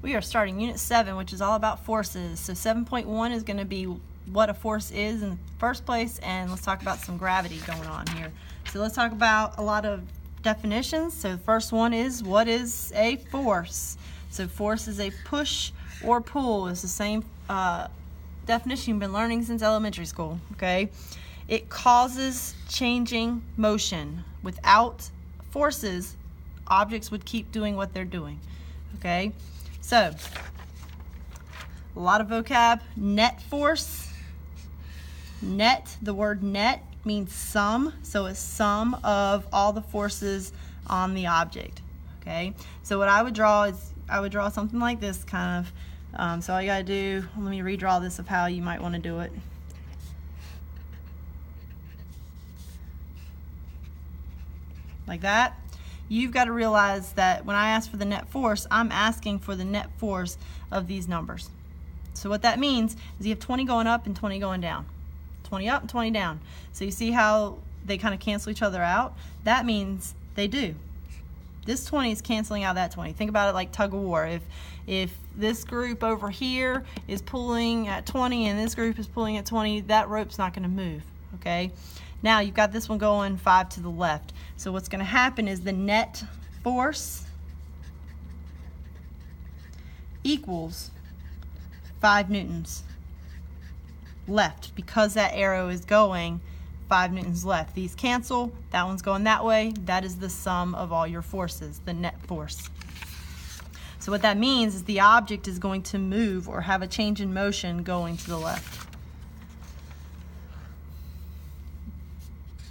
We are starting Unit 7, which is all about forces. So 7.1 is going to be what a force is in the first place, and let's talk about some gravity going on here. So let's talk about a lot of definitions. So the first one is, what is a force? So force is a push or pull. It's the same definition you've been learning since elementary school, okay? It causes changing motion. Without forces, objects would keep doing what they're doing, okay? So, a lot of vocab. Net force. Net, the word net means sum, so a sum of all the forces on the object, okay? So what I would draw is, I would draw something like this kind of, so all you gotta do, let me redraw this of how you might want to do it. Like that. You've got to realize that when I ask for the net force, I'm asking for the net force of these numbers. So what that means is you have 20 going up and 20 going down. 20 up and 20 down. So you see how they kind of cancel each other out? That means they do. This 20 is canceling out that 20. Think about it like tug of war. If this group over here is pulling at 20 and this group is pulling at 20, that rope's not going to move, okay? Now you've got this one going 5 to the left. So what's going to happen is the net force equals 5 newtons left, because that arrow is going 5 newtons left. These cancel, that one's going that way. That is the sum of all your forces, the net force. So what that means is the object is going to move or have a change in motion going to the left.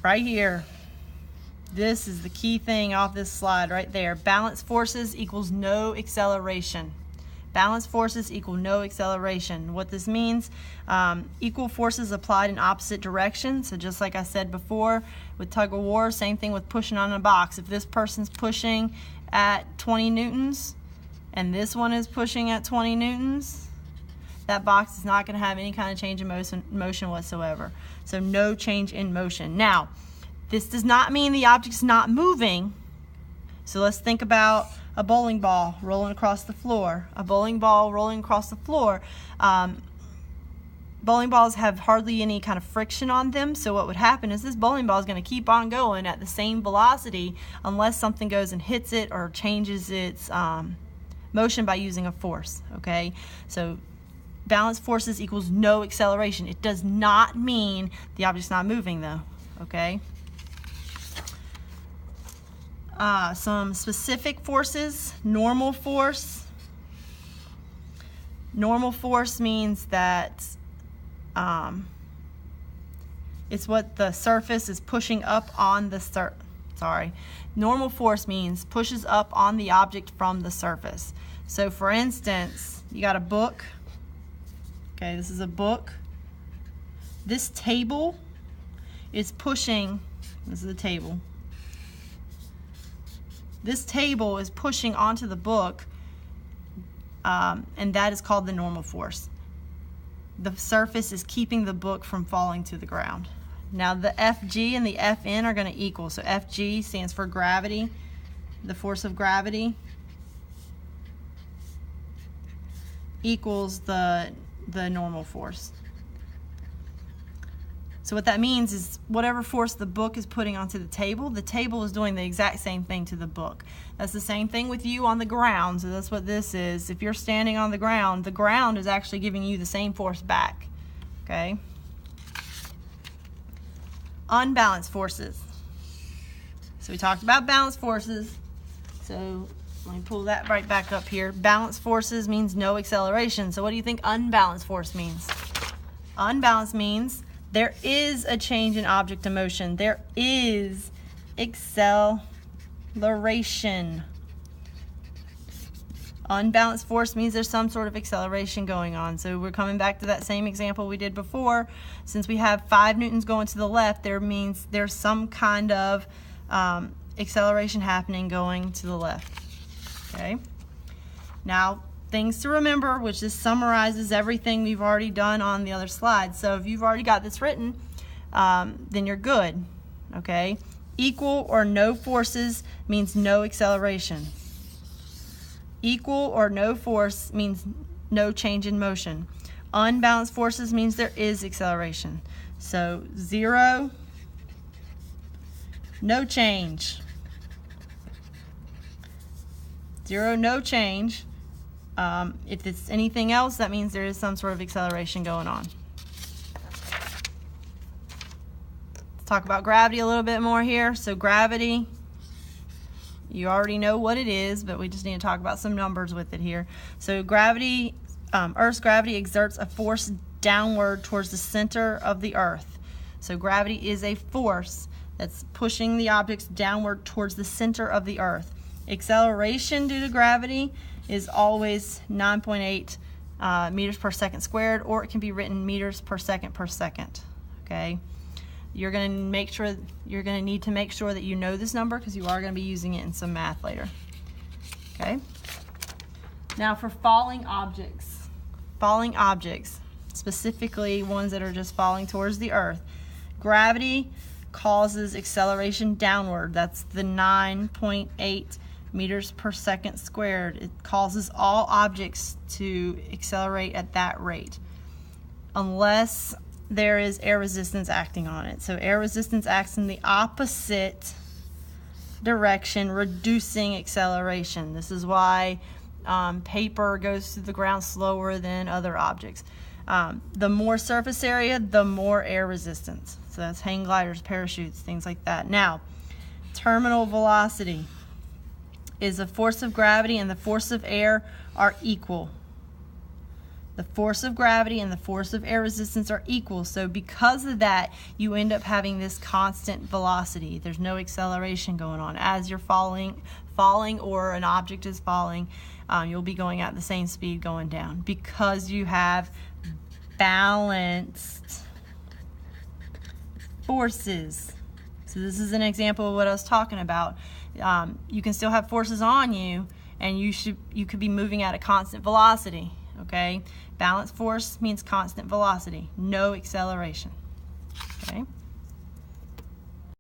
Right here, this is the key thing off this slide right there. Balance forces equals no acceleration. Balance forces equal no acceleration. What this means, equal forces applied in opposite directions. So just like I said before with tug of war, same thing with pushing on a box. If this person's pushing at 20 newtons and this one is pushing at 20 newtons, that box is not going to have any kind of change in motion whatsoever. So no change in motion. Now, this does not mean the object's not moving. So let's think about a bowling ball rolling across the floor. A bowling ball rolling across the floor. Bowling balls have hardly any kind of friction on them, so what would happen is this bowling ball is going to keep on going at the same velocity unless something goes and hits it or changes its motion by using a force, okay? So balance forces equals no acceleration. It does not mean the object's not moving though, okay? Some specific forces. Normal force. Normal force means that it's what the surface is pushing up on the Normal force means pushes up on the object from the surface. So for instance, you got a book. Okay, this is a book. This table is pushing, this is the table. This table is pushing onto the book, and that is called the normal force. The surface is keeping the book from falling to the ground. Now the Fg and the Fn are going to equal. So Fg stands for gravity, the force of gravity, equals the normal force. So what that means is whatever force the book is putting onto the table is doing the exact same thing to the book. That's the same thing with you on the ground, so that's what this is. If you're standing on the ground is actually giving you the same force back, okay? Unbalanced forces. So we talked about balanced forces, so let me pull that right back up here. Balanced forces means no acceleration. So what do you think unbalanced force means? Unbalanced means there is a change in object to motion. There is acceleration. Unbalanced force means there's some sort of acceleration going on. So we're coming back to that same example we did before. Since we have 5 newtons going to the left, there means there's some kind of acceleration happening going to the left. Okay. Now, things to remember, which just summarizes everything we've already done on the other slide. So if you've already got this written, then you're good, okay? Equal or no forces means no acceleration. Equal or no force means no change in motion. Unbalanced forces means there is acceleration. So 0, no change. 0, no change. If it's anything else, that means there is some sort of acceleration going on. Let's talk about gravity a little bit more here. So gravity, you already know what it is, but we just need to talk about some numbers with it here. So gravity, Earth's gravity exerts a force downward towards the center of the Earth. So gravity is a force that's pushing the objects downward towards the center of the Earth. Acceleration due to gravity is always 9.8 meters per second squared, or it can be written meters per second. Okay, you're going to need to make sure that you know this number, because you are going to be using it in some math later. Okay. Now for falling objects, specifically ones that are just falling towards the Earth, gravity causes acceleration downward. That's the 9.8 meters per second squared. It causes all objects to accelerate at that rate, unless there is air resistance acting on it. So air resistance acts in the opposite direction, reducing acceleration. This is why paper goes to the ground slower than other objects. The more surface area, the more air resistance. So that's hang gliders, parachutes, things like that. Now, terminal velocity is the force of gravity and the force of air are equal. The force of gravity and the force of air resistance are equal. So because of that, you end up having this constant velocity. There's no acceleration going on. As you're falling or an object is falling, you'll be going at the same speed going down, because you have balanced forces. So this is an example of what I was talking about. You can still have forces on you, and you could be moving at a constant velocity. Okay, balanced force means constant velocity, no acceleration. Okay.